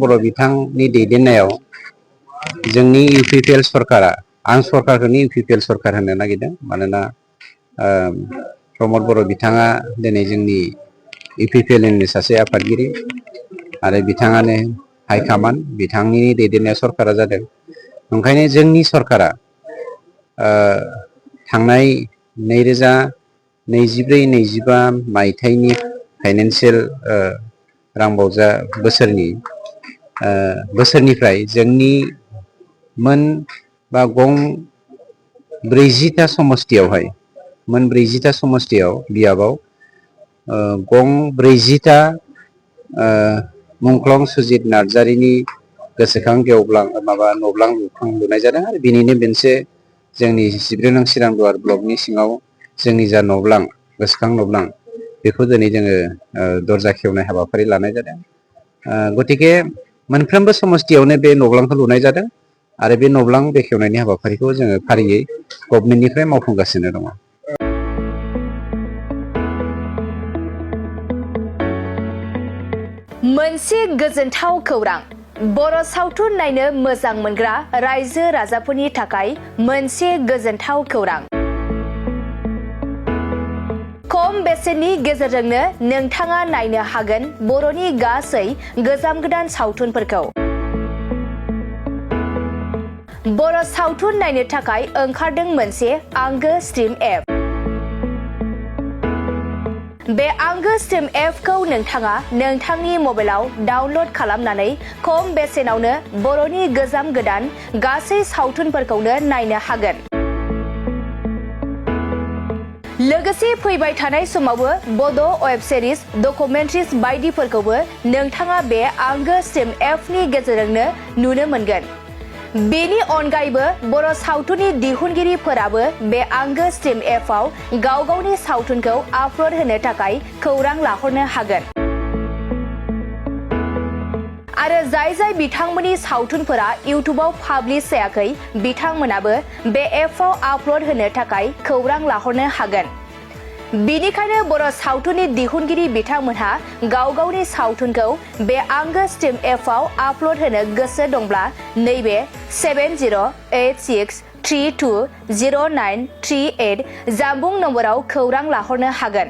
बर' बिथांनि दैदेननायाव जोंनि इउपिपिएल सरकारा आं सरकारखौनो इउपिपिएल सरकार होननो नागिरदों मानोना प्रमद बर' बिथाङा दिनै जोंनि इउपिपिएलनि सासे आफादगिरि आरो बिथाङानो हाइकामान्ड बिथांनि दैदेननाय सरकारा जादों। ओंखायनो जोंनि सरकारा थांनाय 2024-25 मायथाइनि फाइनान्सियेल रांबावजा बोसोरनिफ्राय जोंनि मोन बा गं 40टा समस्तियावहाय बियाबाव गं 40टा मुंख्लं सुजित नार्जारिनि गोसोखां गेवब्लां नब्लां लुनाय जादों आरो बिनिनो मोनसे जोंनि 14 नं चिरांदुवार ब्लकनि सिङाव जोंनि जा नब्लां गोसोखां नब्लां बेखौ दिनै जोङो दरजा खेवनाय हाबाफारि लानाय जादों। गतिके मोनफ्रोमबो समस्तियावनो बे नब्लांखौ लुनाय जादों आरो बे नब्लां बेखेवनायनि हाबाफारिखौ जोङो फारियै गभर्नमेन्टनिफ्राय मावफुंगासिनो दङ। मोनसे गोजोनथाव खौरां बर' सावथुन नायनो मोजां मोनग्रा रायजो राजाफोरनि थाखाय मोनसे गोजोनथाव खौरां। खम बेसेननि गेजेरजोंनो नोंथाङा नायनो हागोन बर'नि गासै गोजाम गोदान सावथुनफोरखौ। बर' सावथुन नायनो थाखाय ओंखारदों मोनसे आंगो स्ट्रिम एप। बे आंगो स्ट्रिम एपखौ नोंथाङा नोंथांनि मबाइलाव डाउनल'ड खालामनानै खम बेसेनावनो बर'नि गोजाम गोदान गासै सावथुनफोरखौनो नायनो हागोन। लोगोसे फैबाय थानाय समावबो बड' वेब सिरिज डकुमेन्ट्रिज बायदिफोरखौबो नोंथाङा बे आंगो स्ट्रिम एपनि गेजेरजोंनो नुनो मोनगोन। बेनि अनगायैबो बर' सावथुननि दिहुनगिरिफोराबो बे आंगो स्ट्रिम एपआव गाव गावनि सावथुनखौ आपल'ड होनो थाखाय खौरां लाहरनो हागोन। आरो जाय बिथांमोननि सावथुनफोरा इउटुबाव पाब्लिश जायाखै बिथांमोनाबो बे एपआव आपल'ड होनो थाखाय खौरां लाहरनो हागोन। बिनिखायनो बर' सावथुननि दिहुनगिरि बिथांमोनहा गाव गावनि सावथुनखौ बे आंगो स्ट्रिम एपआव आपल'ड होनो गोसो दंब्ला नैबे 7086320938 जानबुं नम्बराव खौरां लाहरनो हागोन।